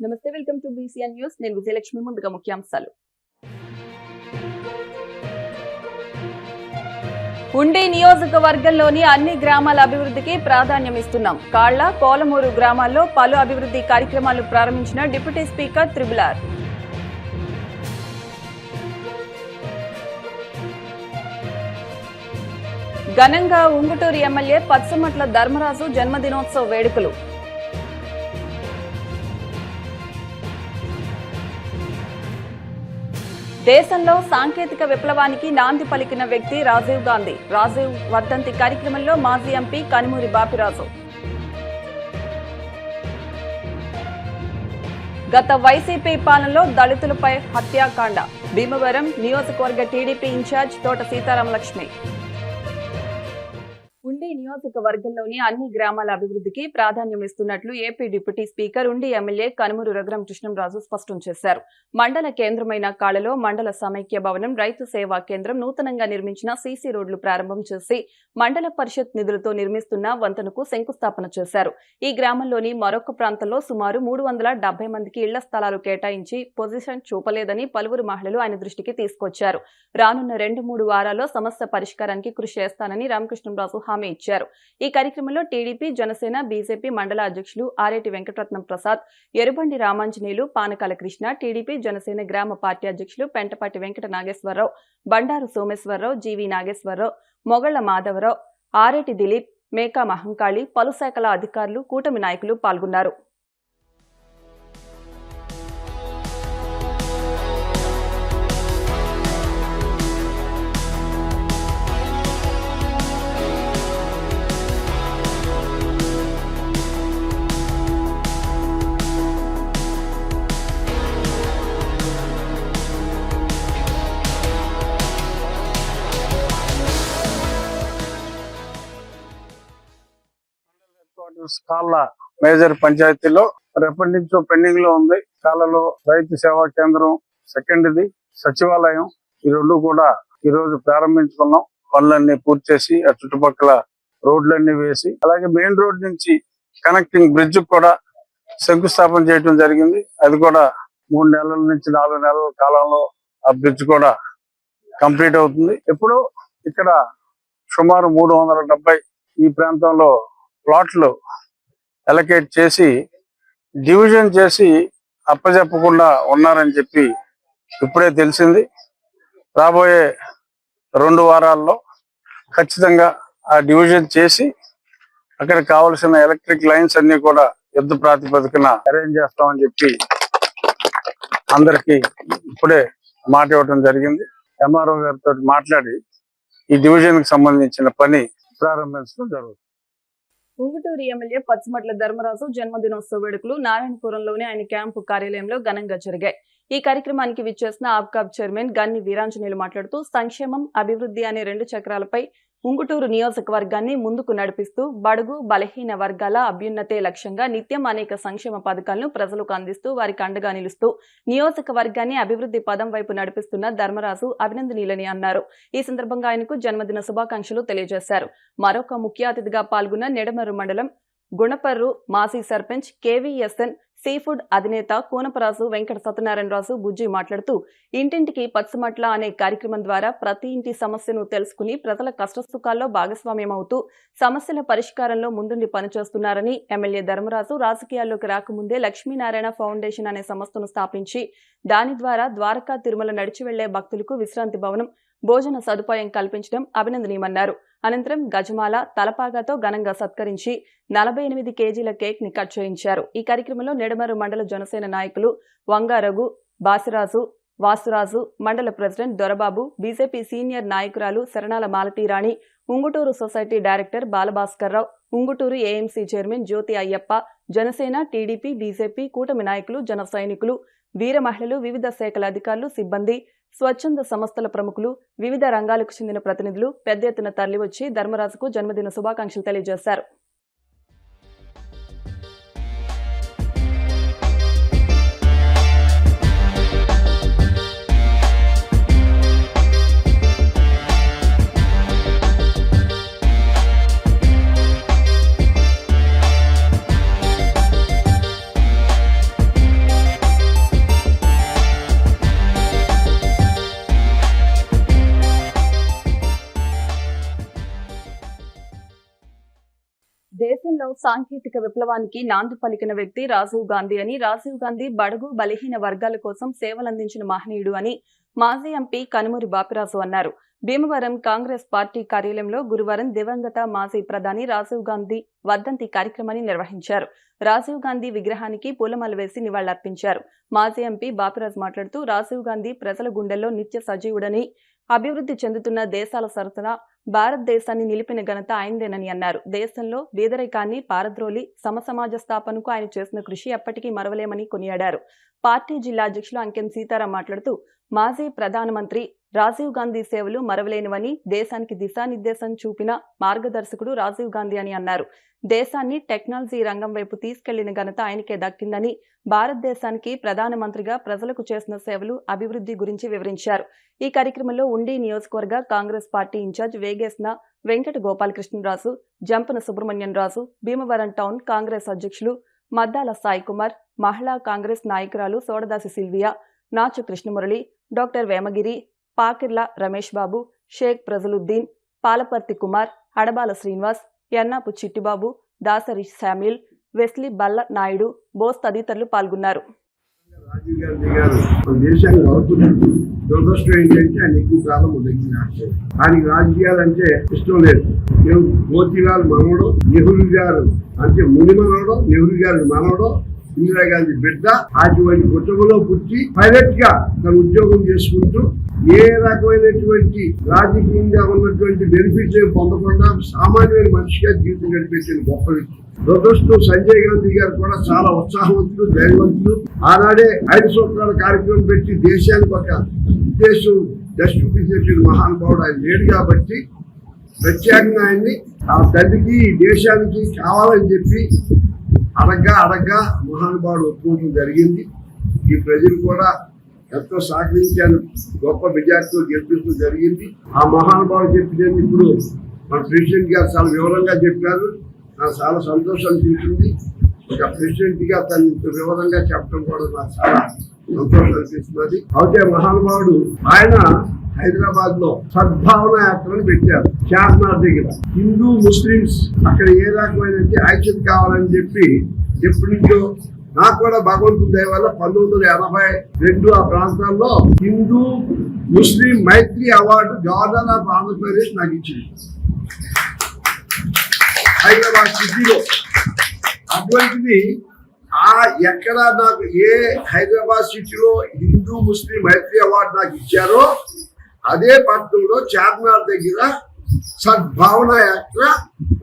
నమస్తే, welcome to BCN news. నేను విజయలక్ష్మి. ముందుగా ముఖ్యాంశాలు. ఉండి నియోజకవర్గంలోని అన్ని గ్రామాల అభివృద్ధికి ప్రాధాన్యం ఇస్తున్నాం. కాళ్ల, కోలమూరు గ్రామాల్లో పలు అభివృద్ధి కార్యక్రమాలు ప్రారంభించిన డిప్యూటీ స్పీకర్ త్రిబులార్. ఘనంగా ఉంగుటూరు ఎమ్మెల్యే పచ్చమట్ల ధర్మరాజు జన్మదినోత్సవ వేడుకలు. దేశంలో సాంకేతిక విప్లవానికి నాంది పలికిన వ్యక్తి రాజీవ్ గాంధీ. రాజీవ్ వర్ధంతి కార్యక్రమంలో మాజీ ఎంపీ కనుమూరి బాపిరాజు. గత వైసీపీ పాలనలో దళితులపై హత్యాకాండ. భీమవరం నియోజకవర్గ టీడీపీ ఇన్ఛార్జ్ తోట సీతారామలక్ష్మి. ఉండి నియోజకవర్గంలోని అన్ని గ్రామాల అభివృద్ధికి ప్రాధాన్యం ఇస్తున్నట్లు ఏపీ డిప్యూటీ స్పీకర్ ఉండి ఎమ్మెల్యే కనుమూరు రఘురామకృష్ణంరాజు స్పష్టం చేశారు. మండల కేంద్రమైన కాళ్లలో మండల సమైక్య భవనం, రైతు సేవా కేంద్రం, నూతనంగా నిర్మించిన సీసీ రోడ్లు ప్రారంభం చేసి మండల పరిషత్ నిధులతో నిర్మిస్తున్న వంతెనకు శంకుస్థాపన చేశారు. ఈ గ్రామంలోని మరొక ప్రాంతంలో సుమారు 370 మందికి ఇళ్ల స్థలాలు కేటాయించి పొజిషన్ చూపలేదని పలువురు మహిళలు ఆయన దృష్టికి తీసుకొచ్చారు. రానున్న 2-3 వారాల్లో సమస్య పరిష్కారానికి కృషి చేస్తానని రామకృష్ణంరాజు హామీ ఇచ్చారు. ఈ కార్యక్రమంలో టీడీపీ, జనసేన, బీజేపీ మండల అధ్యక్షులు ఆరేటి వెంకటరత్నం ప్రసాద్, ఎరుబండి రామాంజనేయులు, పానకాల కృష్ణ, టీడీపీ, జనసేన గ్రామ పార్టీ అధ్యక్షులు పెంటపాటి వెంకట నాగేశ్వరరావు, బండారు సోమేశ్వరరావు, జీవీ నాగేశ్వరరావు, మొగళ్ల మాధవరావు, ఆరేటి దిలీప్, మేకా మహంకాళి, పలు శాఖల అధికారులు, కూటమి నాయకులు పాల్గొన్నారు. కాళ్ళ మేజర్ పంచాయతీలో ఎప్పటి నుంచో పెండింగ్ లో ఉంది. కాళ్ళలో రైతు సేవా కేంద్రం, సెకండ్ది సచివాలయం, ఈ రెండు కూడా ఈ రోజు ప్రారంభించుకున్నాం. పనులన్నీ పూర్తి చేసి ఆ చుట్టుపక్కల రోడ్లన్నీ వేసి, అలాగే మెయిన్ రోడ్ నుంచి కనెక్టింగ్ బ్రిడ్జ్ కూడా శంకుస్థాపన చేయడం జరిగింది. అది కూడా 3 నెలల నుంచి 4 నెలల కాలంలో ఆ బ్రిడ్జ్ కూడా కంప్లీట్ అవుతుంది. ఇప్పుడు ఇక్కడ సుమారు 370 ఈ ప్రాంతంలో ప్లాట్లు అలొకేట్ చేసి డివిజన్ చేసి అప్పచెప్పకుండా ఉన్నారని చెప్పి ఇప్పుడే తెలిసింది. రాబోయే 2 వారాల్లో ఖచ్చితంగా ఆ డివిజన్ చేసి అక్కడ కావలసిన ఎలక్ట్రిక్ లైన్స్ అన్ని కూడా యుద్ధ ప్రాతిపదికన అరేంజ్ చేస్తామని చెప్పి అందరికి ఇప్పుడే మాట ఇవ్వడం జరిగింది. ఎంఆర్ఓ గారితో మాట్లాడి ఈ డివిజన్ కి సంబంధించిన పని ప్రారంభించడం జరుగుతుంది. ఉంగుటూరు ఎమ్మెల్యే పచ్చమట్ల ధర్మరాజు జన్మదినోత్సవ వేడుకలు నారాయణపురంలోని ఆయన క్యాంపు కార్యాలయంలో ఘనంగా జరిగాయి. ఈ కార్యక్రమానికి విచ్చేసిన ఆబ్కాబ్ చైర్మన్ గన్ని వీరాంజనేయులు మాట్లాడుతూ సంక్షేమం, అభివృద్ధి అనే 2 చక్రాలపై ఉంగుటూరు నియోజకవర్గాన్ని ముందుకు నడిపిస్తూ బడుగు, బలహీన వర్గాల అభ్యున్నతే లక్ష్యంగా నిత్యం అనేక సంక్షేమ పథకాలను ప్రజలకు అందిస్తూ వారికి అండగా నిలుస్తూ నియోజకవర్గాన్ని అభివృద్ధి పదం వైపు నడిపిస్తున్న ధర్మరాజు అభినందనీయులని అన్నారు. ఈ సందర్భంగా ఆయనకు జన్మదిన శుభాకాంక్షలు తెలియజేశారు. మరొక ముఖ్య అతిథిగా పాల్గొన్న నెడమరు మండలం గుణపర్రు మాజీ సర్పంచ్ కేవీఎస్ఎన్ సీఫుడ్ అధినేత కూనపరాజు వెంకట సత్యనారాయణరాజు బుజ్జి మాట్లాడుతూ ఇంటింటికి పచ్చమట్ల అనే కార్యక్రమం ద్వారా ప్రతి ఇంటి సమస్యను తెలుసుకుని ప్రజల కష్టసుఖాల్లో భాగస్వామ్యమవుతూ సమస్యల పరిష్కారంలో ముందుండి పనిచేస్తున్నారని, ఎమ్మెల్యే ధర్మరాజు రాజకీయాల్లోకి రాకముందే లక్ష్మీనారాయణ ఫౌండేషన్ అనే సంస్థను స్థాపించి దాని ద్వారా ద్వారకా, తిరుమల నడిచి వెళ్లే భక్తులకు విశ్రాంతి భవనం, భోజన సదుపాయం కల్పించడం అభినందనీయమన్నారు. అనంతరం గజమాల, తలపాగాతో ఘనంగా సత్కరించి 48 కేజీల కేక్ ని కట్ చేయించారు. ఈ కార్యక్రమంలో నెడమరు మండల జనసేన నాయకులు వంగారఘు, బాసిరాజు, వాసురాజు, మండల ప్రెసిడెంట్ దొరబాబు, బీజేపీ సీనియర్ నాయకురాలు Sharanala Malathirani, Ungutur society director Balabhaskar Rao, Ungutur AMC chairman Jyothi Ayyappa, Janasena, TDP, BJP కూటమి నాయకులు, జన సైనికులు, వీర మహిళలు, వివిధ శాఖల అధికారులు, సిబ్బంది, స్వచ్ఛంద సంస్థల ప్రముఖులు, వివిధ రంగాలకు చెందిన ప్రతినిధులు పెద్ద ఎత్తున తరలివచ్చి ధర్మరాజుకు జన్మదిన శుభాకాంక్షలు తెలియజేశారు. దేశంలో సాంకేతిక విప్లవానికి నాంది పలికిన వ్యక్తి రాజీవ్ గాంధీ అని, రాజీవ్ గాంధీ బడుగు బలహీన వర్గాల కోసం సేవలందించిన మహనీయుడు అని మాజీ ఎంపీ కనుమూరి బాపిరాజు అన్నారు. భీమవరం కాంగ్రెస్ పార్టీ కార్యాలయంలో గురువారం దివంగత మాజీ ప్రధాని రాజీవ్ గాంధీ వర్ధంతి కార్యక్రమాన్ని నిర్వహించారు. రాజీవ్ గాంధీ విగ్రహానికి పూలమాల వేసి నివాళులర్పించారు. మాజీ ఎంపీ బాపిరాజు మాట్లాడుతూ రాజీవ్ గాంధీ ప్రజల గుండెల్లో నిత్య సజీవుడని, అభివృద్ధి చెందుతున్న దేశాల సరసన భారతదేశాన్ని నిలిపిన ఘనత ఆయనదేనని అన్నారు. దేశంలో పేదరికాన్ని పారద్రోలి సమసమాజ స్థాపనకు ఆయన చేసిన కృషి ఎప్పటికీ మరవలేమని కొనియాడారు. పార్టీ జిల్లా అధ్యక్షులు అంకెం సీతారాం మాట్లాడుతూ మాజీ ప్రధానమంత్రి రాజీవ్ గాంధీ సేవలు మరవలేనివని, దేశానికి దిశానిర్దేశం చూపిన మార్గదర్శకుడు రాజీవ్ గాంధీ అని అన్నారు. దేశాన్ని టెక్నాలజీ రంగం వైపు తీసుకెళ్లిన ఘనత ఆయనకే దక్కిందని, భారతదేశానికి ప్రధానమంత్రిగా ప్రజలకు చేసిన సేవలు, అభివృద్ధి గురించి వివరించారు. ఈ కార్యక్రమంలో ఉండి నియోజకవర్గ కాంగ్రెస్ పార్టీ ఇన్ఛార్జ్ వేగేసిన వెంకట గోపాలకృష్ణరాజు, జంపన సుబ్రహ్మణ్యం రాజు, భీమవరం టౌన్ కాంగ్రెస్ అధ్యక్షులు మద్దాల సాయి కుమార్, మహిళా కాంగ్రెస్ నాయకురాలు సోడదాసి సిల్వియా, నాచు Krishna Murali, doctor Vemagiri, పాకిర్ల Ramesh Babu, Sheikh ప్రజలుద్దీన్, Palaparthi Kumar, హడబాల Srinivas, ఎన్నాపు Chittibabu, Dasari Samuel, Wesley బల్ల నాయుడు, బోస్ తదితరులు పాల్గొన్నారు. రాజీవ్ గాంధీ గారు మన దేశాన్ని వరకు దురదృష్టం ఏంటంటే ఆయన ఎక్కువ కాలం ఉదయించారు. ఆయనకి రాజకీయాలంటే ఇష్టం లేదు. మోతీలాల్ మనవడు, నెహ్రూ గారు అంటే ముని మనవడు, నెహ్రూ గారి మనవడు, ఇందిరాగాంధీ బిడ్డ, అటువంటి కుటుంబంలో పుట్టి పైలట్ గా తన ఉద్యోగం చేసుకుంటూ ఏ రకమైనటువంటి రాజకీయంగా ఉన్నటువంటి బెనిఫిట్స్ పొందకుండా సామాన్యమైన మనిషిగా జీవితం గడిపేసిన గొప్ప వ్యక్తి. దురదృష్టం సంజయ్ గాంధీ గారు కూడా చాలా ఉత్సాహవంతులు, ధైర్యవంతులు. ఆనాడే 5 సంవత్సరాల కార్యక్రమం పెట్టి దేశానికి ఒక ఉద్దేశం దర్శించేటువంటి మహానుభావుడు ఆయన లేడు కాబట్టి ప్రత్యేకంగా ఆయన్ని ఆ తల్లికి దేశానికి కావాలని చెప్పి అడగ్గా మహానుభావుడు ఒప్పుకోవడం జరిగింది. ఈ ప్రజలు కూడా ఎంతో సహకరించాను, గొప్ప మెజార్టీతో గెలిపించడం జరిగింది. ఆ మహానుభావుడు చెప్పినది ఇప్పుడు మన ప్రెసిడెంట్ గారు చాలా వివరంగా చెప్పారు. నాకు చాలా సంతోషం అనిపించింది. ఒక ప్రెసిడెంట్ గా తను ఇంత వివరంగా చెప్పడం కూడా నాకు చాలా సంతోషం అనిపిస్తున్నది. అయితే మహానుభావుడు ఆయన హైదరాబాద్ లో సద్భావన యాత్రను పెట్టారు. చార్మినార్ దగ్గర హిందూ ముస్లిమ్స్ అక్కడ ఏ రకమైన ఐక్యత కావాలని చెప్పి ఎప్పటి నుంచో నాకు కూడా భగవంతుడి దయ వల్ల 1982 ఆ ప్రాంతాల్లో హిందూ ముస్లిం మైత్రి అవార్డు గవర్నర్ ఆఫ్ ఆంధ్రప్రదేశ్ నాకు ఇచ్చింది హైదరాబాద్ సిటీలో. అటువంటిది ఎక్కడ నాకు ఏ హైదరాబాద్ సిటీలో హిందూ ముస్లిం మైత్రి అవార్డు నాకు ఇచ్చారో అదే పట్టణంలో చార్మినార్ దగ్గర సద్భావన యాత్ర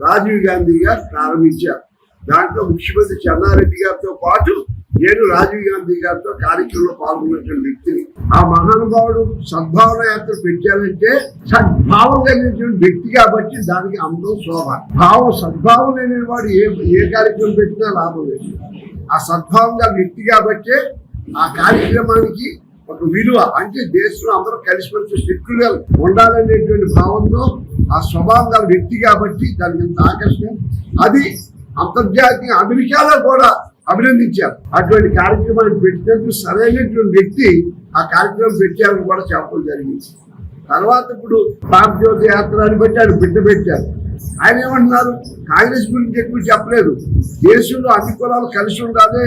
రాజీవ్ గాంధీ గారు ప్రారంభించారు. దాంట్లో ముఖ్యమంత్రి చెన్నారెడ్డి గారితో పాటు నేను రాజీవ్ గాంధీ గారితో కార్యక్రమంలో పాల్గొన్నటువంటి వ్యక్తిని. ఆ మహానుభావుడు సద్భావన యాత్ర పెట్టారంటే సద్భావం కలిగినటువంటి వ్యక్తి కాబట్టి దానికి అందం శోభ. సద్భావం లేని వాడు ఏ కార్యక్రమం పెట్టినా లాభం లేదు. ఆ సద్భావం గల వ్యక్తి కాబట్టే ఆ కార్యక్రమానికి ఒక విలువ, అంటే దేశంలో అందరూ కలిసిమెలిసి శక్తులుగా ఉండాలనేటువంటి భావంతో ఆ స్వభావం గల వ్యక్తి కాబట్టి దానికి ఎంత ఆకర్షణ. అది అంతర్జాతీయ అమెరికాలో కూడా అభినందించారు. అటువంటి కార్యక్రమాన్ని పెట్టినందుకు సరైనటువంటి వ్యక్తి ఆ కార్యక్రమం పెట్టారని కూడా చెప్పడం జరిగింది. తర్వాత ఇప్పుడు భారతజ్యోతి యాత్ర అని బట్టి ఆయన బిడ్డ పెట్టారు. ఆయన ఏమంటున్నారు, కాంగ్రెస్ గురించి ఎక్కువ చెప్పలేదు. దేశంలో అన్ని కులాలు కలిసి ఉండాలి,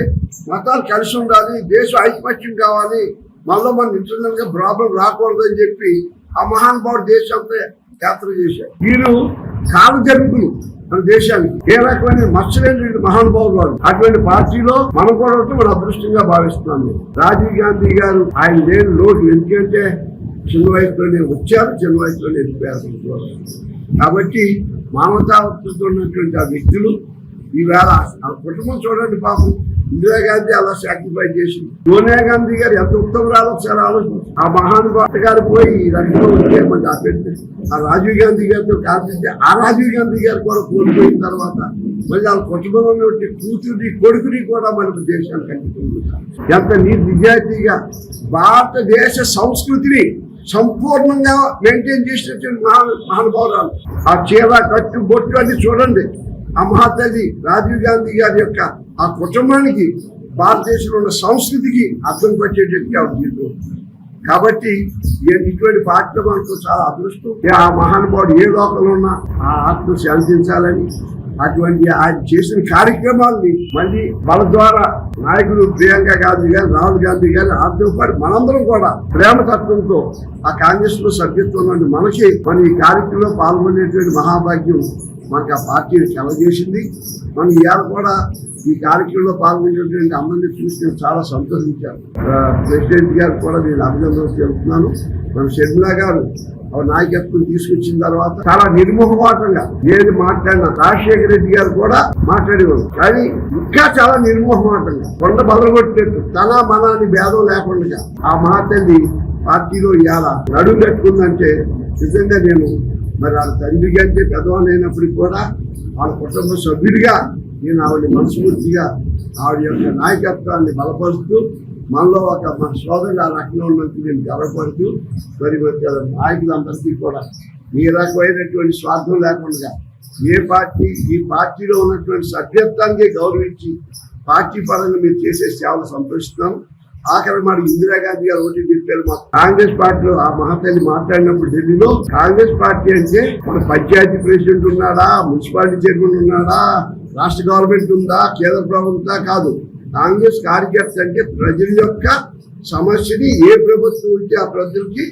మతాలు కలిసి ఉండాలి, దేశం ఐకమత్యం కావాలి, మళ్ళీ మన ఇంటర్నల్ గా ప్రాబ్లం రాకూడదు అని చెప్పి ఆ మహానుభావుడు దేశంతో యాత్ర చేశారు. వీరు కాలు జరుగుతులు మన దేశానికి ఏ రకమైన మచ్చలేని మహానుభావులు వాళ్ళు. అటువంటి పార్టీలో మనం కూడా మన అదృష్టంగా భావిస్తున్నాను. రాజీవ్ గాంధీ గారు ఆయన లేని లోటు, ఎందుకంటే చిన్న వయసులోనే వచ్చారు, చిన్న వయసులోనే వెళ్ళిపోయారు. కాబట్టి మానవతావత్వంతో ఉన్నటువంటి ఆ వ్యక్తులు ఈవేళ ఆ కుటుంబం చూడండి. పాపం ఇందిరాగాంధీ అలా సాక్రిఫైస్ చేసింది. సోనియా గాంధీ గారు ఎంత ఉత్తమరాలు ఒకసారి ఆలోచించి ఆ మహానుభావుడు గారు పోయి ఈ రంగంలో వచ్చేయమని ఆ రాజీవ్ గాంధీ గారితో కాల్పిస్తే ఆ రాజీవ్ గాంధీ గారు కూడా కోల్పోయిన తర్వాత మళ్ళీ ఆ కుటుంబంలో కూతురిని కొడుకుని కూడా మనకు దేశానికి అందిస్తుంది. ఎంత నిజాయితీగా భారతదేశ సంస్కృతిని సంపూర్ణంగా మెయింటైన్ చేసినటువంటి మహానుభావురాలు. ఆ చీర కట్టు బొట్టు అన్ని చూడండి. ఆ మహాతల్లి రాజీవ్ గాంధీ గారి యొక్క ఆ కుటుంబానికి భారతదేశంలో ఉన్న సంస్కృతికి అర్థం పట్టేటట్టుగా జీవితం. కాబట్టి ఇటువంటి పార్టీలో మనకు చాలా అదృష్టం. ఆ మహానుభావుడు ఏ లోకంలో ఉన్నా ఆ ఆత్మ శాంతించాలని, అటువంటి ఆయన చేసిన కార్యక్రమాల్ని మళ్ళీ మన ద్వారా నాయకులు ప్రియాంక గాంధీ గారు, రాహుల్ గాంధీ గారు, ఆర్థిక పాటు మనందరం కూడా ప్రేమ తత్వంతో ఆ కాంగ్రెస్ లో సభ్యత్వం నుండి మనకి మన ఈ కార్యక్రమంలో పాల్గొనేటువంటి మహాభాగ్యం మనకి ఆ పార్టీని కలగజేసింది. మనం ఇవాళ కూడా ఈ కార్యక్రమంలో పాల్గొనేటువంటి అందరినీ చూసి నేను చాలా సంతోషించాను. ప్రెసిడెంట్ గారు కూడా నేను అభినందనలు తెలుపుతున్నాను. మన షర్మిలా గారు నాయకత్వం తీసుకొచ్చిన తర్వాత చాలా నిర్మోహమాటంగా ఏది మాట్లాడినా, రాజశేఖర రెడ్డి గారు కూడా మాట్లాడేవారు, కానీ ఇంకా చాలా నిర్మోహమాటంగా కొండ బదలగొట్టినట్టు తన మన అని భేదం లేకుండా ఆ మహాతల్లి పార్టీలో ఇవాళ నడుము పెట్టుకుందంటే నిజంగా నేను మరి వాళ్ళ తండ్రి కంటే పెద్దవాళ్ళైనప్పటికీ కూడా వాళ్ళ కుటుంబ సభ్యుడిగా నేను ఆవిడ మనస్ఫూర్తిగా ఆవిడ యొక్క నాయకత్వాన్ని బలపరుస్తూ మనలో మన సోదరుడు ఆ రకంగా ఉన్నందుకు నేను గర్వపడుతూ మరి నాయకులందరికీ కూడా ఈ రకమైనటువంటి స్వార్థం లేకుండా ఈ పార్టీలో ఉన్నటువంటి సభ్యత్వానికి గౌరవించి పార్టీ పరంగా మీరు చేసే సేవలు సంతోషిస్తున్నాం. ఆఖరి మాట ఇందిరాగాంధీ గారు ఒకటి చెప్పారు, మా కాంగ్రెస్ పార్టీలో ఆ మహాతల్లి మాట్లాడినప్పుడు ఢిల్లీలో కాంగ్రెస్ పార్టీ అంటే మన పంచాయతీ ప్రెసిడెంట్ ఉన్నాడా, మున్సిపాలిటీ చైర్మన్ ఉన్నాడా, రాష్ట్ర గవర్నమెంట్ ఉందా, కేంద్ర ప్రభుత్వం కాదు, కాంగ్రెస్ కార్యకర్త అంటే ప్రజల యొక్క సమస్యని ఏ ప్రభుత్వం ఉంటే ఆ ప్రజలకి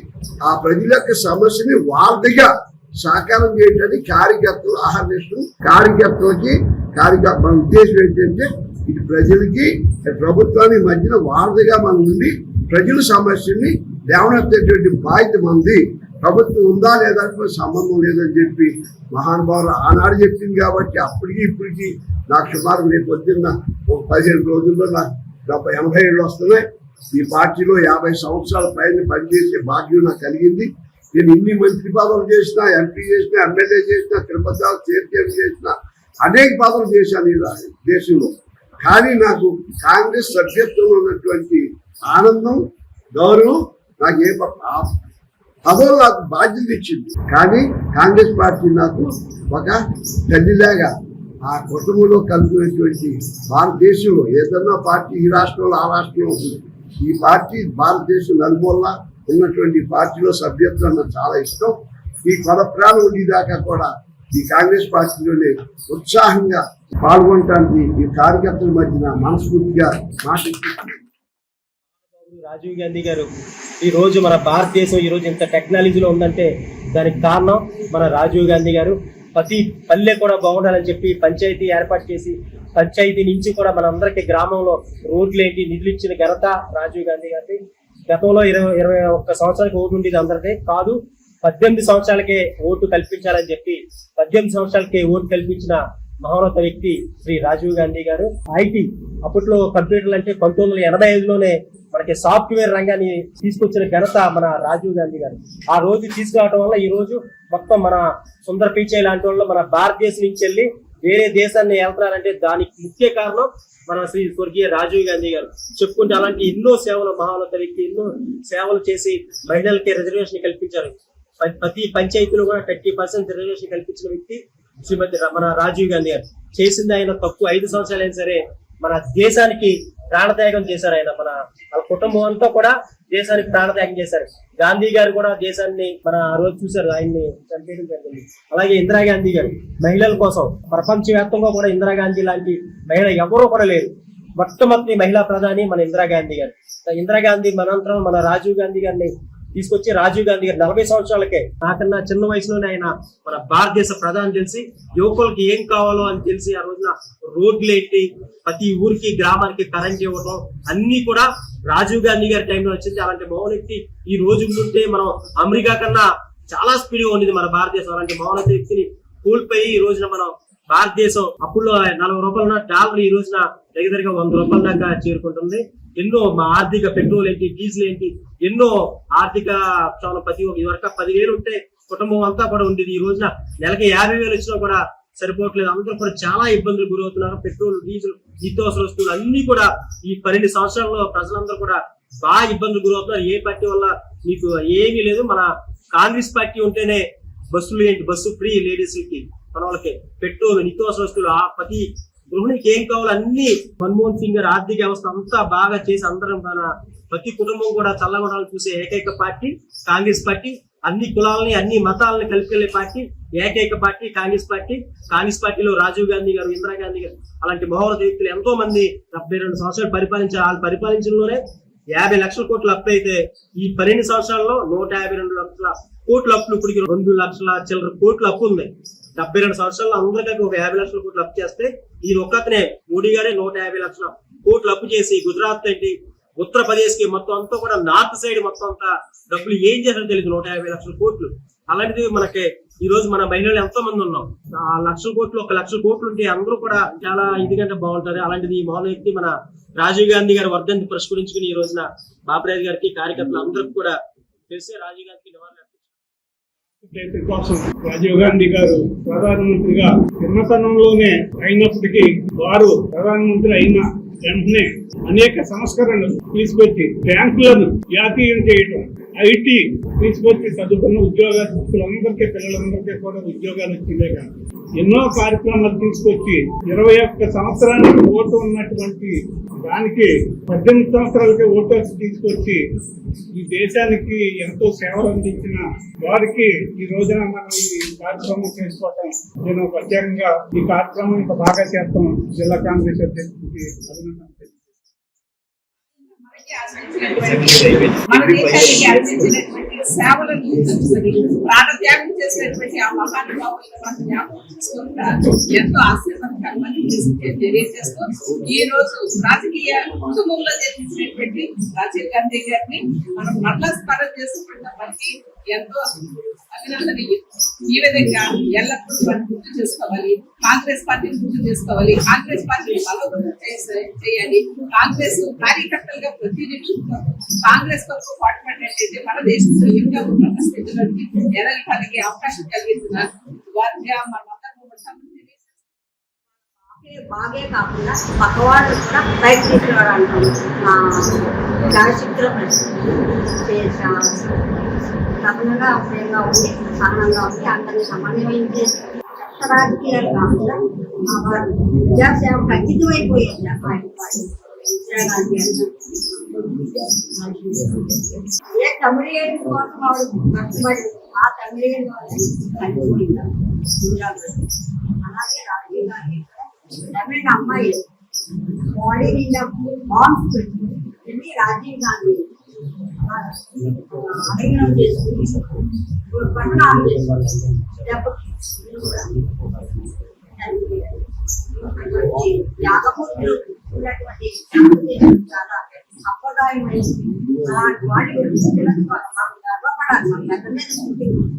ఆ ప్రజల యొక్క సమస్యని వాళ్ళదిగా సాకారం చేయడానికి కార్యకర్తలు ఆహ్వానిస్తూ కార్యకర్తలకి మన ఉద్దేశం ఏంటంటే ఇటు ప్రజలకి ప్రభుత్వానికి మధ్యన వారధిగా మనం ఉండి ప్రజల సమస్యని లేవనెత్తేటువంటి బాధ్యత మంది. ప్రభుత్వం ఉందా లేదా సంబంధం లేదని చెప్పి మహానుభావులు ఆనాడు చెప్పింది కాబట్టి అప్పటికి ఇప్పటికి నాకు సుమారు రేపు పొద్దున్న ఒక 15 రోజుల్లో నాకు 80 ఏళ్ళు వస్తున్నాయి. ఈ పార్టీలో 50 సంవత్సరాల పైన పనిచేసే భాగ్యం నాకు కలిగింది. నేను ఇన్ని మంత్రి పదవులు చేసినా, ఎంపీ చేసినా, ఎమ్మెల్యే చేసినా, తిరుపతి చైర్మన్ చేసినా, అనేక పదవులు చేశాను ఈ దేశంలో. కానీ నాకు కాంగ్రెస్ సభ్యత్వంలో ఉన్నటువంటి ఆనందం, గౌరవం నాకు ఏ పదవులు నాకు బాధ్యత ఇచ్చింది. కానీ కాంగ్రెస్ పార్టీ నాకు ఒక తల్లిలాగా ఆ కుటుంబంలో కలిగినటువంటి భారతదేశంలో ఏదన్నా పార్టీ ఈ రాష్ట్రంలో ఆ రాష్ట్రంలో ఉంటుంది. ఈ పార్టీ భారతదేశం నలుమూలలా ఉన్నటువంటి పార్టీలో సభ్యత్వం నాకు చాలా ఇష్టం. ఈ కొల ప్రాణం ఉండేదాకా కూడా ఈ కాంగ్రెస్ పార్టీలోనే ఉత్సాహంగా పాల్గొనడానికి ఈ కార్యకర్తల మధ్యన మనస్ఫూర్తిగా మాట్లాడుతున్నాను. రాజీవ్ గాంధీ గారు ఈ రోజు మన భారతదేశం ఈ రోజు ఇంత టెక్నాలజీలో ఉందంటే దానికి కారణం మన రాజీవ్ గాంధీ గారు. ప్రతి పల్లె కూడా బాగుండాలని చెప్పి పంచాయతీ ఏర్పాటు చేసి పంచాయతీ నుంచి కూడా మనందరికీ గ్రామంలో రోడ్లు ఏంటి నిధులు ఇచ్చిన ఘనత రాజీవ్ గాంధీ గారి. గతంలో 21 సంవత్సరాలకి ఓటు ఉండేది అందరికీ కాదు, 18 సంవత్సరాలకే ఓటు కల్పించాలని చెప్పి 18 సంవత్సరాలకే ఓటు కల్పించిన మహోన్నత వ్యక్తి శ్రీ రాజీవ్ గాంధీ గారు. ఐటీ అప్పట్లో కంప్యూటర్లు అంటే 1985లోనే మనకి సాఫ్ట్వేర్ రంగాన్ని తీసుకొచ్చిన ఘనత మన రాజీవ్ గాంధీ గారు. ఆ రోజు తీసుకురావడం వల్ల ఈ రోజు మొత్తం మన సుందర్ పిచాయ్ లాంటి వాళ్ళు మన భారతదేశం నుంచి వెళ్ళి వేరే దేశాన్ని వెళ్తున్నారంటే దానికి ముఖ్య కారణం మన శ్రీ స్వర్గీయ రాజీవ్ గాంధీ గారు. చెప్పుకుంటే అలాంటి ఎన్నో సేవలు మహోన్నత వ్యక్తి ఎన్నో సేవలు చేసి మహిళలకి రిజర్వేషన్ కల్పించారు. ప్రతి పంచాయతీలో కూడా 30% రిజర్వేషన్ కల్పించిన వ్యక్తి శ్రీమతి మన రాజీవ్ గాంధీ గారు. చేసింది ఆయన తక్కువ 5 సంవత్సరాలైనా సరే మన దేశానికి ప్రాణత్యాగం చేశారు. ఆయన మన వాళ్ళ కుటుంబం అంతా కూడా దేశానికి ప్రాణత్యాగం చేశారు. గాంధీ గారు కూడా దేశాన్ని మన ఆ రోజు చూశారు, ఆయన్ని చంపేయడం జరిగింది. అలాగే ఇందిరాగాంధీ గారు మహిళల కోసం ప్రపంచవ్యాప్తంగా కూడా ఇందిరాగాంధీ లాంటి మహిళ ఎవరూ కూడా లేరు. మొట్టమొదటి మహిళా ప్రధాని మన ఇందిరాగాంధీ గారు. ఇందిరాగాంధీ మనంతరం మన రాజీవ్ గాంధీ గారిని తీసుకొచ్చి రాజీవ్ గాంధీ గారు 40 సంవత్సరాలకే నాకన్నా చిన్న వయసులోనే ఆయన మన భారతదేశ ప్రధాని తెలిసి యువకులకి ఏం కావాలో అని తెలిసి ఆ రోజున రోడ్లు ఏంటి, ప్రతి ఊరికి గ్రామానికి కరెంట్ ఇవ్వడం అన్ని కూడా రాజీవ్ గాంధీ గారి టైంలో వచ్చింది. అలాంటి మౌనవ్యక్తి ఈ రోజు ఉంటే మనం అమెరికా కన్నా చాలా స్పీడ్ గా ఉండేది మన భారతదేశం. అలాంటి మౌనత వ్యక్తిని కోల్పోయి ఈ రోజున మనం భారతదేశం అప్పుడు 40 రూపాయలు ఉన్న డాలర్ ఈ రోజున దగ్గరగా 100 రూపాయల దాకా చేరుకుంటుంది. ఎన్నో మా ఆర్థిక పెట్రోల్ ఏంటి, డీజిల్ ఏంటి, ఎన్నో ఆర్థిక ప్రతి వరకు 10,000 ఉంటే కుటుంబం అంతా కూడా ఉండేది. ఈ రోజున నెలకి 50,000 వచ్చినా కూడా సరిపోవట్లేదు. అందరూ కూడా చాలా ఇబ్బందులు గురవుతున్నారు. పెట్రోల్, డీజిల్, నిత్యావసర వస్తువులు అన్ని కూడా ఈ 12 సంవత్సరాల్లో ప్రజలందరూ కూడా బాగా ఇబ్బందులు గురవుతున్నారు. ఏ పార్టీ వల్ల మీకు ఏమీ లేదు. మన కాంగ్రెస్ పార్టీ ఉంటేనే బస్సులు ఏంటి, బస్సు ఫ్రీ లేడీస్ కి, మన వాళ్ళకి పెట్రోల్, నిత్యావసర వస్తువులు ప్రతి గృహిణికి ఏం కావాలో అన్ని మన్మోహన్ సింగ్ గారు ఆర్థిక వ్యవస్థ అంతా బాగా చేసి అందరం ప్రతి కుటుంబం కూడా చల్లగొడాలని చూసే ఏకైక పార్టీ కాంగ్రెస్ పార్టీ. అన్ని కులాలని అన్ని మతాలని కలిపికెళ్లే పార్టీ ఏకైక పార్టీ కాంగ్రెస్ పార్టీ. కాంగ్రెస్ పార్టీలో రాజీవ్ గాంధీ గారు, ఇందిరాగాంధీ గారు అలాంటి మహోన్నత వ్యక్తులు ఎంతో మంది 72 సంవత్సరాలు పరిపాలించారు. వాళ్ళు పరిపాలించడంలోనే 50 లక్షల కోట్లు అప్పు అయితే ఈ 12 సంవత్సరాల్లో 152 లక్షల కోట్ల అప్పులు, ఇప్పటికి 2 లక్షల చిల్లర కోట్ల అప్పు ఉంది. 72 సంవత్సరాల్లో అందరికీ ఒక 50 లక్షల కోట్లు అప్పు చేస్తే ఈ ఒక్కతనే మోడీ గారే 150 లక్షల కోట్లు అప్పు చేసి గుజరాత్ ఏంటి ఉత్తరప్రదేశ్ కి మొత్తం అంతా కూడా నార్త్ సైడ్ మొత్తం అంతా డబ్బులు ఏం చేశారో తెలియదు. 150 లక్షల కోట్లు. అలాంటిది మనకి ఈ రోజు మన మహిళలు ఎంతో మంది ఉన్నాం. ఆ లక్షల కోట్లు, 1 లక్ష కోట్లు ఉంటే అందరూ కూడా చాలా ఇదిగంటే బాగుంటది. అలాంటిది ఈ మహోన్నత వ్యక్తి మన రాజీవ్ గాంధీ గారి వర్ధంతి పురస్కరించుకుని ఈ రోజున బాపిరాజు గారికి కార్యకర్తలు అందరికీ కూడా తెలిసే రాజీవ్ గాంధీకి నివాళులు కోసం రాజీవ్ గాంధీ గారు ప్రధానమంత్రిగా చిన్నతనంలోనే అయినప్పటికీ వారు ప్రధానమంత్రి అయిన వెంటనే అనేక సంస్కరణలు తీసుకొచ్చి బ్యాంకులను జాతీయం చేయటం, ఐటీ తీసుకొచ్చి చదువుకున్న ఉద్యోగస్తులందరికీ, పిల్లలందరికీ కూడా ఉద్యోగాలు వచ్చిందే కాదు ఎన్నో కార్యక్రమాలు తీసుకొచ్చి 21 సంవత్సరానికి ఓటు ఉన్నటువంటి దానికి 18 సంవత్సరాలకి ఓటు తీసుకొచ్చి ఈ దేశానికి ఎంతో సేవలు అందించిన వారికి ఈ రోజున మనం ఈ కార్యక్రమం చేసుకోవటం నేను ప్రత్యేకంగా ఈ కార్యక్రమం ఇంత బాగా చేస్తాం జిల్లా కాంగ్రెస్ అధ్యక్షుడికి అభినందన. మన దేశానికి అందించినటువంటి సేవలను గుర్తుంచుకొని ప్రాణత్యాగం చేసినటువంటి ఆ మహానుభావులను మనం జ్ఞాపకం చేసుకుంటా ఎంతో ఆశీర్వాదకరమని తెలియజేస్తూ ఈ రోజు రాజకీయ కుటుంబంలో జన్మించినటువంటి రాజీవ్ గాంధీ గారిని మనం మరలా స్మరణ చేసుకుంటాం. మనకి ఎంతో అభినందనీయం. ఈ విధంగా ఎల్లప్పుడూ మనం గుర్తు చేసుకోవాలి. కాంగ్రెస్ పార్టీని గుర్తు చేసుకోవాలి. కాంగ్రెస్ పార్టీని బలోపేతం చేయాలి. కాంగ్రెస్ కార్యకర్తలుగా ప్రతి నిమిషం కాంగ్రెస్ కొరకు పాటుపడినట్లయితే మన దేశంలో ఇంకా ఉన్న స్థితిలోకి ఎదగడానికి అవకాశం కలిగించిన వారిగా మనమందరం బాగే కాకుండా పక్కవాళ్ళు కూడా బయట తీసుకురావడానికి శాశక్తిలో సహనంగా ప్రేమగా ఉండి సహనంగా ఉండి అందరినీ సమన్వయం చేసి రాజకీయాలు కాకుండా వారు ప్రజాసేవకు అంకితమైపోయేది ఇందిరాగాంధీ ఏ తమిళ కోసం ఆవిడ కష్టపడి ఆ తమిళ చనిపోయింది. అలాగే రాజీవ్ గాంధీ తమిళ అమ్మాయి బాడీ నిండా బాంబ్స్ పెట్టుకుని రాజీవ్ గాంధీ అడిగినం చేసుకుని పట్టణాలు యాగమూర్తులు ఉన్నటువంటి చాలా సంప్రదాయమైన అలాంటి వాటి గురించి మనం గర్వపడాలి. మన దగ్గర మీద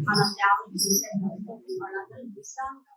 మనం వాళ్ళందరూ విశ్రాంతంగా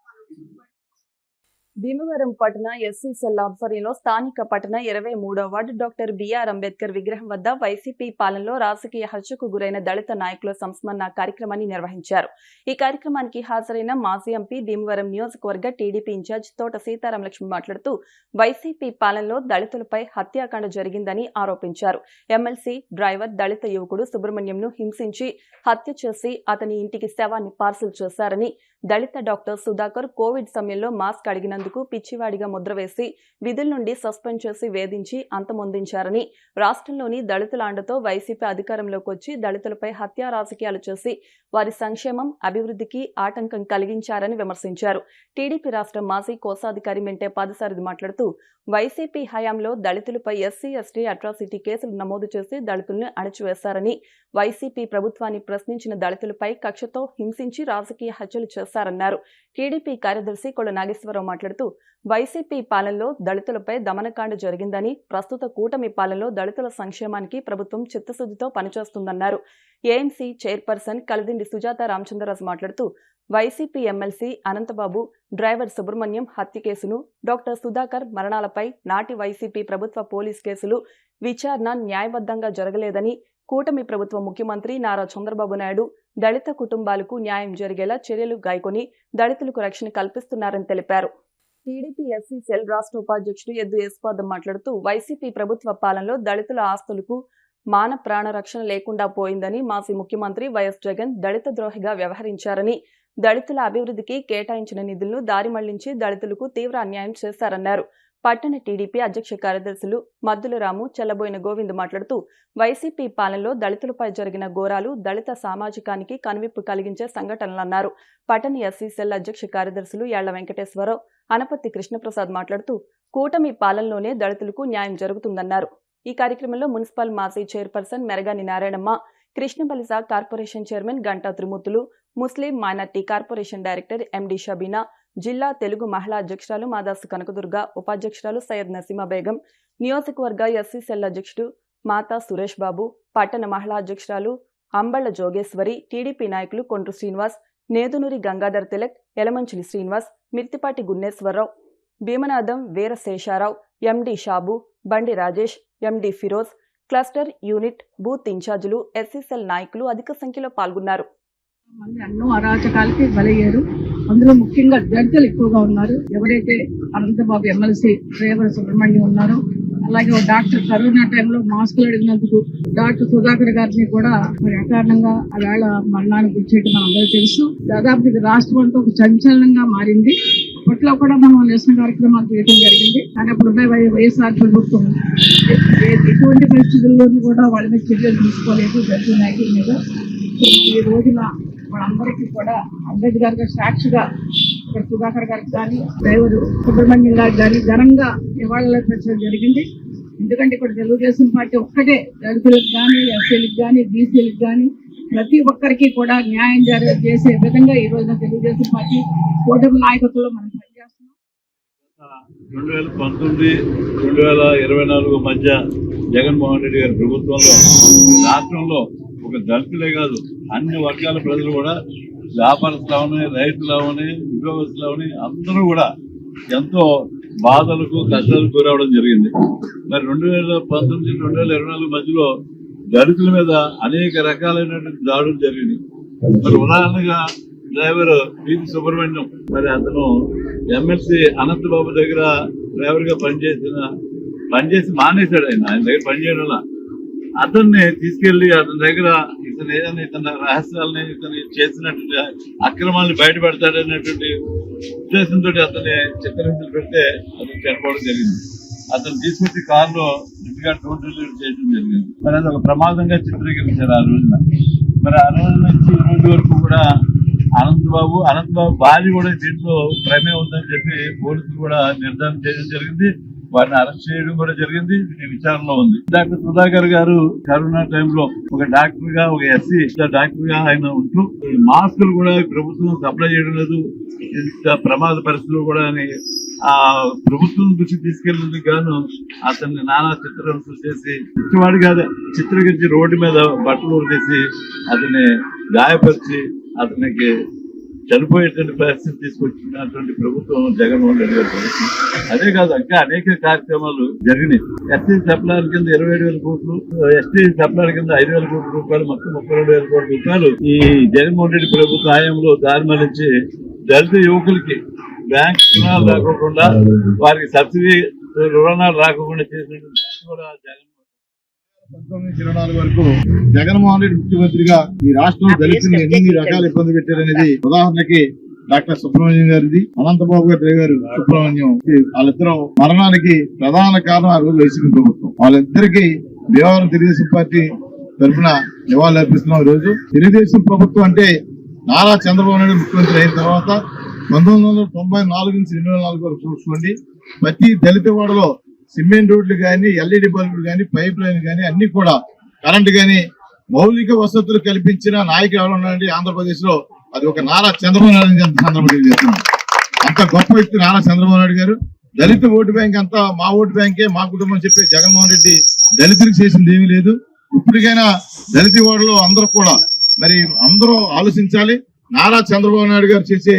భీమవరం పట్టణ ఎస్సీ సెల్ ఆధ్వర్యంలో స్థానిక పట్టణ 23వ వార్డు డాక్టర్ బిఆర్ అంబేద్కర్ విగ్రహం వద్ద వైసీపీ పాలనలో రాజకీయ హత్యకు గురైన దళిత నాయకుల సంస్మరణ కార్యక్రమాన్ని నిర్వహించారు. ఈ కార్యక్రమానికి హాజరైన మాజీ ఎంపీ భీమవరం నియోజకవర్గ టీడీపీ ఇన్ఛార్జ్ తోట సీతారాం లక్ష్మి మాట్లాడుతూ వైసీపీ పాలనలో దళితులపై హత్యాకాండ జరిగిందని ఆరోపించారు. ఎమ్మెల్సీ డ్రైవర్ దళిత యువకుడు సుబ్రహ్మణ్యంను హింసించి హత్య చేసి అతని ఇంటికి శవాన్ని పార్సిల్ చేశారని, దళిత డాక్టర్ సుధాకర్ కోవిడ్ సమయంలో మాస్క్ అడిగినందుకు పిచ్చివాడిగా ముద్ర వేసి విధుల నుండి సస్పెండ్ చేసి వేధించి అంతమొందించారని, రాష్ట్రంలోని దళితుల అండతో వైసీపీ అధికారంలోకి వచ్చి దళితులపై హత్యా రాజకీయాలు చేసి వారి సంక్షేమం అభివృద్ధికి ఆటంకం కలిగించారని విమర్శించారు. టీడీపీ రాష్ట్ర మాజీ కోశాధికారి మెంటే పాదసారథి మాట్లాడుతూ వైసీపీ హయాంలో దళితులపై ఎస్సీ ఎస్టీ అట్రాసిటీ కేసులు నమోదు చేసి దళితులను అణచివేశారని, వైసీపీ ప్రభుత్వాన్ని ప్రశ్నించిన దళితులపై కక్షతో హింసించి రాజకీయ హత్యలు చేశారన్నారు. టీడీపీ కార్యదర్శి కొల్ల నాగేశ్వరరావు మాట్లాడుతూ వైసీపీ పాలనలో దళితులపై దమనకాండ జరిగిందని, ప్రస్తుత కూటమి పాలనలో దళితుల సంక్షేమానికి ప్రభుత్వం చిత్తశుద్ధితో పనిచేస్తుందన్నారు. ఏఎంసీ చైర్పర్సన్ కలిదిండి సుజాత రామచంద్రరాజు మాట్లాడుతూ YCP MLC Anantha Babu driver Subrahmanyam హత్య కేసును, డాక్టర్ సుధాకర్ మరణాలపై నాటి వైసీపీ ప్రభుత్వ పోలీస్ కేసులు విచారణ న్యాయబద్ధంగా జరగలేదని, కూటమి ప్రభుత్వ ముఖ్యమంత్రి నారా చంద్రబాబు నాయుడు దళిత కుటుంబాలకు న్యాయం జరిగేలా చర్యలు గాయకొని దళితులకు రక్షణ కల్పిస్తున్నారని తెలిపారు. టీడీపీ ఎస్సీ సెల్ రాష్ట్ర ఉపాధ్యక్షుడు ఎద్దు యేసుపాదం మాట్లాడుతూ వైసీపీ ప్రభుత్వ పాలనలో దళితుల ఆస్తులకు మాన ప్రాణ రక్షణ లేకుండా పోయిందని, మాజీ ముఖ్యమంత్రి వైఎస్ జగన్ దళిత ద్రోహిగా వ్యవహరించారని, దళితుల అభివృద్ధికి కేటాయించిన నిధులను దారి మళ్లించి దళితులకు తీవ్ర అన్యాయం చేశారన్నారు. పట్టణ టీడీపీ అధ్యక్ష కార్యదర్శులు మద్దుల రాము, చెల్లబోయిన గోవింద్ మాట్లాడుతూ వైసీపీ పాలనలో దళితులపై జరిగిన ఘోరాలు దళిత సామాజికానికి కనువిప్పు కలిగించే సంఘటనలన్నారు. పట్టణ ఎస్సీ సెల్ అధ్యక్ష కార్యదర్శులు యాళ్ల వెంకటేశ్వరరావు, అనపత్తి కృష్ణప్రసాద్ మాట్లాడుతూ కూటమి పాలనలోనే దళితులకు న్యాయం జరుగుతుందన్నారు. ఈ కార్యక్రమంలో మున్సిపల్ మాజీ చైర్పర్సన్ మెరగాని నారాయణమ్మ, కృష్ణబలిసా corporation chairman Ganta Trimurthulu, Muslim minority corporation director MD Shabina, జిల్లా తెలుగు మహిళా అధ్యక్షురాలు మాదాసు కనకదుర్గ, ఉపాధ్యక్షురాలు సయ్యద్ నసీమా బేగం, నియోజకవర్గ ఎస్సీ సెల్ అధ్యక్షుడు మాతా సురేష్ బాబు, పట్టణ మహిళా అధ్యక్షురాలు అంబళ్ల జోగేశ్వరి, టీడీపీ నాయకులు కొండ్రు శ్రీనివాస్, నేదునూరి గంగాధర్ తిలక్, యలమంచిలి శ్రీనివాస్, మిర్తిపాటి గున్నేశ్వరరావు, భీమనాథం వీరశేషారావు, ఎండి షాబు, బండి రాజేష్, ఎండి ఫిరోజ్, క్లస్టర్ యూనిట్ బూత్ ఇన్ఛార్జీలు, ఎస్సీ సెల్ నాయకులు అధిక సంఖ్యలో పాల్గొన్నారు. ఎన్నో అరాచకాలకి బలయ్యారు. అందులో ముఖ్యంగా దళితులు ఎక్కువగా ఉన్నారు. ఎవరైతే అనంతబాబు ఎమ్మెల్సీ డ్రైవర్ సుబ్రహ్మణ్యం ఉన్నారో, అలాగే ఒక డాక్టర్ కరోనా టైంలో మాస్కులు అడిగినందుకు డాక్టర్ సుధాకర్ గారిని కూడా మరి అకారణంగా ఆవేళ మరణానికి గుర్చేయడం మన అందరూ తెలుసు. దాదాపు ఇది రాష్ట్రం అంతా ఒక సంచలనంగా మారింది. అప్పట్లో కూడా మనం నిరసన కార్యక్రమాలు చేయడం జరిగింది. కానీ అప్పుడున్న వైఎస్ఆర్ ప్రభుత్వం ఎటువంటి పరిస్థితుల్లోనూ కూడా వాళ్ళ మీద చర్యలు తీసుకోలేదు దళిత నాయకుల మీద. ఈ రోజున వాళ్ళందరికీ కూడా అంబేద్కర్ గారి సాక్షిగా సుధాకర్ గారికి కానీ డ్రైవరు సుబ్రహ్మణ్యం గారికి కానీ ఘనంగా నివాళులర్పించడం జరిగింది. ఎందుకంటే ఇక్కడ తెలుగుదేశం పార్టీ ఒక్కటే దళితులకు కానీ, ఎస్సీలకు కానీ, బీసీలకు కానీ ప్రతి ఒక్కరికి కూడా న్యాయం చేసే విధంగా ఈ రోజున తెలుగుదేశం పార్టీ కూటమి నాయకత్వంలో మనం పనిచేస్తున్నాం. 2019-2024 మధ్య జగన్మోహన్ రెడ్డి గారి ప్రభుత్వంలో రాష్ట్రంలో ఒక దళితులే కాదు అన్ని వర్గాల ప్రజలు కూడా వ్యాపారస్తులు అవని, రైతులు అవని, ఉద్యోగస్తులు అవని అందరూ కూడా ఎంతో బాధలకు కష్టాలకు గురవడం జరిగింది. మరి 2019-2024 మధ్యలో దళితుల మీద అనేక రకాలైనటువంటి దాడులు జరిగినాయి. మరి ఉదాహరణగా డ్రైవర్ పీతి సుబ్రహ్మణ్యం, మరి అతను ఎమ్మెల్సీ అనంతబాబు దగ్గర డ్రైవర్ గా పనిచేసి మానేశాడు. ఆయన దగ్గర పనిచేయడం అతన్ని తీసుకెళ్లి అతని దగ్గర ఇతను ఏదైనా ఇతని రహస్యాలని ఇతను చేసినటువంటి అక్రమాలను బయటపెడతాడనేటువంటి ఉద్దేశంతో అతన్ని చిత్రహింసలు పెడితే అతను చనిపోవడం జరిగింది. అతను తీసుకొచ్చి కారులో ఇంటిగా డోర్ డెలివరీ చేయడం జరిగింది. మరి అది ఒక ప్రమాదంగా చిత్రీకరించారు ఆ రోజున. మరి ఆ రోజు నుంచి ఈ రోజు వరకు కూడా అనంతబాబు భార్య కూడా దీంట్లో ప్రమేయం ఉందని చెప్పి పోలీసులు కూడా నిర్ధారణ చేయడం జరిగింది. వారిని అరెస్ట్ చేయడం కూడా జరిగింది. ఇది విచారణలో ఉంది. డాక్టర్ సుధాకర్ గారు కరోనా టైంలో ఒక డాక్టర్ గా, ఒక ఎస్సీ డాక్టర్ గా ఆయన ఉంటూ మాస్కులు కూడా ప్రభుత్వం సప్లై చేయడం లేదు, ఇంత ప్రమాద పరిస్థితులు కూడా అని ఆ ప్రభుత్వం దృష్టికి తీసుకెళ్లేందుకు గాను అతన్ని నానా చిత్రహింసలు చేసి ఇష్టవాడు కాదు చిత్రీకరించి రోడ్డు మీద బట్టలు ఉరికేసి అతన్ని గాయపరిచి అతనికి చనిపోయేటువంటి పరిస్థితి తీసుకొచ్చినటువంటి ప్రభుత్వం జగన్మోహన్ రెడ్డి గారు. అదే కాదు, ఇంకా అనేక కార్యక్రమాలు జరిగినాయి. ఎస్టీ సప్లాల కింద 27,000 కోట్లు, ఎస్టీ సప్లాల కింద 5,000 కోట్ల రూపాయలు, మొత్తం 32,000 కోట్ల రూపాయలు ఈ జగన్మోహన్ రెడ్డి ప్రభుత్వ హయాంలో దారి మళ్లించి దళిత యువకులకి బ్యాంక్ రుణాలు రాకుండా, వారికి సబ్సిడీ రుణాలు రాకుండా చేసినటువంటి కూడా 1924 వరకు జగన్మోహన్ రెడ్డి ముఖ్యమంత్రిగా ఈ రాష్ట్రంలో దళితులు ఎన్ని రకాల ఇబ్బంది పెట్టారనేది ఉదాహరణకి డాక్టర్ సుబ్రహ్మణ్యం గారిది, అనంతబాబు గారి డ్రైవర్ సుబ్రహ్మణ్యం, వాళ్ళిద్దరూ మరణానికి ప్రధాన కారణం ఆ రోజు వైసీపీ ప్రభుత్వం. వాళ్ళిద్దరికి భీమవరం తెలుగుదేశం పార్టీ తరఫున నివాళులు అర్పిస్తున్నాం. ఈ రోజు తెలుగుదేశం ప్రభుత్వం అంటే నారా చంద్రబాబు నాయుడు ముఖ్యమంత్రి అయిన తర్వాత 1994 నుంచి 2004 వరకు చూసుకోండి, ప్రతి దళిత వాడలో సిమెంట్ రోడ్లు కానీ, ఎల్ఈడి బల్బులు కానీ, పైప్ లైన్ కానీ అన్ని కూడా, కరెంట్ కానీ, మౌలిక వసతులు కల్పించిన నాయకులు ఎవరు ఉన్నారండి ఆంధ్రప్రదేశ్ లో? అది ఒక నారా చంద్రబాబు నాయుడు సందర్భంగా చేస్తున్నాం. అంత గొప్ప వ్యక్తి నారా చంద్రబాబు నాయుడు గారు. దళిత ఓటు బ్యాంక్ అంతా మా ఓటు బ్యాంకే, మా కుటుంబం చెప్పి జగన్మోహన్ రెడ్డి దళితులకు చేసింది ఏమీ లేదు. ఇప్పటికైనా దళిత ఓటులో అందరూ కూడా మరి అందరూ ఆలోచించాలి. నారా చంద్రబాబు నాయుడు గారు చేసే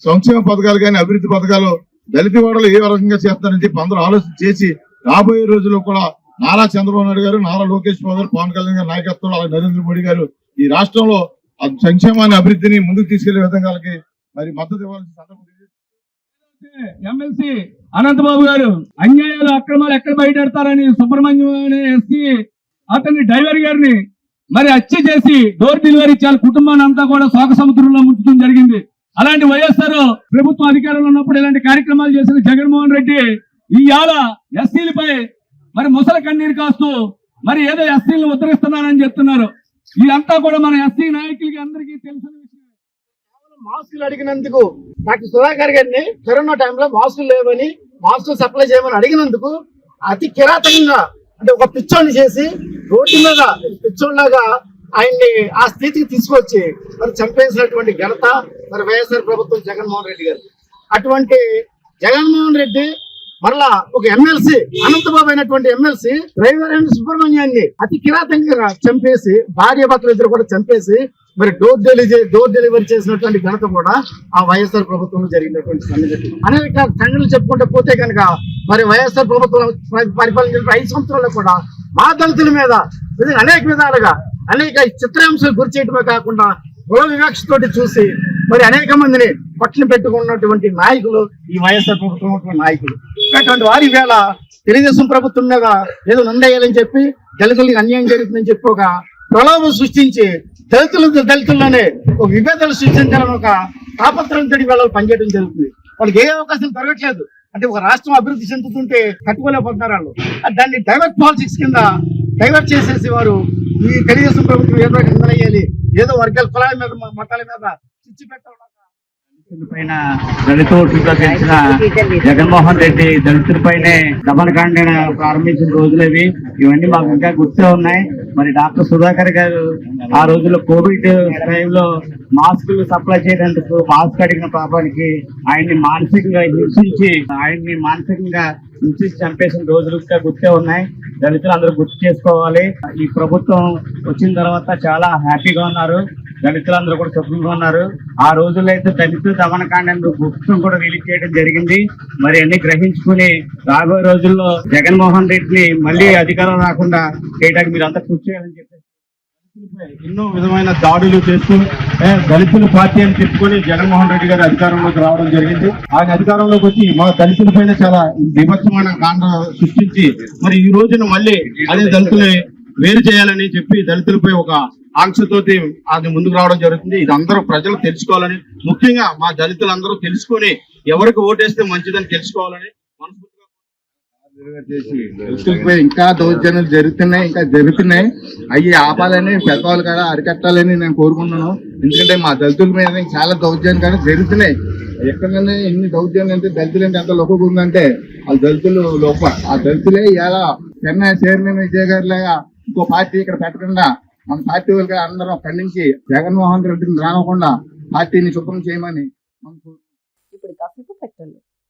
సంక్షేమ పథకాలు కానీ, అభివృద్ధి పథకాలు దళిత ఓడలు ఏ రకంగా చేస్తారని చెప్పి అందరూ ఆలోచన చేసి రాబోయే రోజుల్లో కూడా నారా చంద్రబాబు నాయుడు గారు, నారా లోకేష్ బాబు గారు, పవన్ కళ్యాణ్ గారి నాయకత్వంలో, అలాగే నరేంద్ర మోడీ గారు ఈ రాష్ట్రంలో సంక్షేమాన్ని, అభివృద్ధిని ముందుకు తీసుకెళ్లే విధంగా మరి మద్దతు ఇవ్వాల్సిన సందర్భం. ఎమ్మెల్సీ అనంతబాబు గారు అన్యాయాలు, అక్రమాలు ఎక్కడ బయటెడతారని సుబ్రహ్మణ్యం అనే ఎస్సీ అతని డ్రైవర్ గారిని మరి హత్య చేసి డోర్ డెలివరీ ఇచ్చారు. కుటుంబాన్ని అంతా కూడా శోక సముద్రంలో ముంచడం జరిగింది. అలాంటి వైఎస్ఆర్ ప్రభుత్వం అధికారంలో ఉన్నప్పుడు ఇలాంటి కార్యక్రమాలు చేసిన జగన్మోహన్ రెడ్డి ఇవాళ ఎస్సీలపై మరి ముసలి కన్నీరు కాస్తూ మరి ఏదో ఎస్సీలను ఉద్ధరిస్తున్నారని చెప్తున్నారు. ఇదంతా కూడా మన ఎస్సీ నాయకులకి అందరికీ తెలిసిన విషయం. మాస్కులు అడిగినందుకు డాక్టర్ సుధాకర్ గారిని కరోనా టైంలో మాస్కులు లేవని మాస్కులు సప్లై చేయమని అడిగినందుకు అతి కిరాతకంగా అంటే ఒక పిచ్చోడిని చేసి రోడ్డు మీద పిచ్చోడ్లాగా ఆయన్ని ఆ స్థితికి తీసుకొచ్చి మరి చంపేసినటువంటి ఘనత మరి వైఎస్ఆర్ ప్రభుత్వం జగన్మోహన్ రెడ్డి గారు. అటువంటి జగన్మోహన్ రెడ్డి మరలా ఒక ఎమ్మెల్సీ అనంతబాబు అయినటువంటి ఎమ్మెల్సీ డ్రైవర్ అయిన సుబ్రహ్మణ్యాన్ని అతి కిరాతకంగా చంపేసి భార్య భర్తలు ఇద్దరు కూడా చంపేసి మరి డోర్ డెలివరీ చేసినటువంటి ఘనత కూడా ఆ వైఎస్ఆర్ ప్రభుత్వంలో జరిగినటువంటి సంఘటన. అనేక సంఘటనలు చెప్పుకుంటూ పోతే కనుక మరి వైఎస్ఆర్ ప్రభుత్వం పరిపాలించిన 5 సంవత్సరాల్లో కూడా మా దళితుల మీద అనేక విధాలుగా అనేక చిత్రాంశాలు గురి చేయడమే కాకుండా కుల వివక్షతోటి చూసి మరి అనేక మందిని పట్ల పెట్టుకున్నటువంటి నాయకులు ఈ వైఎస్ఆర్ ప్రభుత్వం నాయకులు. అటువంటి వారి వేళ తెలుగుదేశం ప్రభుత్వం మీద ఏదో నిందేయాలని చెప్పి దళితులకి అన్యాయం జరుగుతుందని చెప్పి ఒక ప్రలోభం సృష్టించి దళితుల్లోనే ఒక విభేదాలు సృష్టించాలని ఒక తాపత్రంతో వాళ్ళు పనిచేయడం జరుగుతుంది. వాళ్ళకి ఏ అవకాశం దొరకట్లేదు. అంటే ఒక రాష్ట్రం అభివృద్ధి చెందుతుంటే తట్టుకోలేకపోతున్నారు వాళ్ళు. దాన్ని డైవర్ట్ పాలిటిక్స్ కింద డైవర్ట్ చేసేసి వారు ఈ తెలుగుదేశం ప్రభుత్వం ఏదో నిందలయ్యాలి, ఏదో వర్గాల కులాల మీద మతాల మీద చిచ్చి పెట్టడం పైన దళిత ఓట్లతో గెలిచిన జగన్మోహన్ రెడ్డి దళితులపైనే దమనకాండ ప్రారంభించిన రోజులేవి. ఇవన్నీ మాకు ఇంకా గుర్తే ఉన్నాయి. మరి డాక్టర్ సుధాకర్ గారు ఆ రోజుల్లో కోవిడ్ టైంలో మాస్కులు సప్లై చేయడానికి మాస్క్ అడిగిన పాపానికి ఆయన్ని మానసికంగా హింసించి చంపేసిన రోజులు ఇంకా గుర్తే ఉన్నాయి. దళితులు అందరూ గుర్తు చేసుకోవాలి. ఈ ప్రభుత్వం వచ్చిన తర్వాత చాలా హ్యాపీగా ఉన్నారు. దళితులందరూ కూడా సుఖంగా ఉన్నారు. ఆ రోజుల్లో అయితే దళిత దమనకాండ పుస్తకం కూడా రిలీజ్ చేయడం జరిగింది. మరి అన్ని గ్రహించుకుని రాబోయే రోజుల్లో జగన్మోహన్ రెడ్డిని మళ్ళీ అధికారం రాకుండా చేయడానికి మీరు అంతా కృషి చేయాలని చెప్పేసి ఎన్నో విధమైన దాడులు చేస్తూ దళితుల పార్టీ అని చెప్పుకొని జగన్మోహన్ రెడ్డి గారు అధికారంలోకి రావడం జరిగింది. ఆయన అధికారంలోకి వచ్చి మా దళితుల పైన చాలా విభత్సమైన కాండ సృష్టించి మరి ఈ రోజున మళ్ళీ అదే దళితులు వేరు చేయాలని చెప్పి దళితులపై ఒక ఆంక్షతోటి అది ముందుకు రావడం జరుగుతుంది. ఇది అందరూ ప్రజలు తెలుసుకోవాలని, ముఖ్యంగా మా దళితులందరూ తెలుసుకొని ఎవరికి ఓటేస్తే మంచిదని తెలుసుకోవాలని మనస్ఫూర్తిగా ఇంకా దౌర్జన్యాలు జరుగుతున్నాయి. అవి ఆపాలని పెద్దవాళ్ళు కూడా అరికట్టాలని నేను కోరుకుంటున్నాను. ఎందుకంటే మా దళితుల మీద చాలా దౌర్జన్యాలు కానీ జరుగుతున్నాయి. ఎక్కడైనా ఎన్ని దౌర్జన్యాలు అంటే దళితులు అంటే ఎంత లోపం ఉందంటే వాళ్ళ దళితులు లోప ఆ దళితులే ఇలా చెన్నై చైర్మన్ విజయ్ గారి లాగా ఇంకో పార్టీ ఇక్కడ పెట్టకుండా మన పార్టీ వాళ్ళకి అందరం ఖండించి జగన్మోహన్ రెడ్డిని రానకుండా పార్టీని శుభ్రం చేయమని ఇప్పుడు కాసేపు పెట్టండి.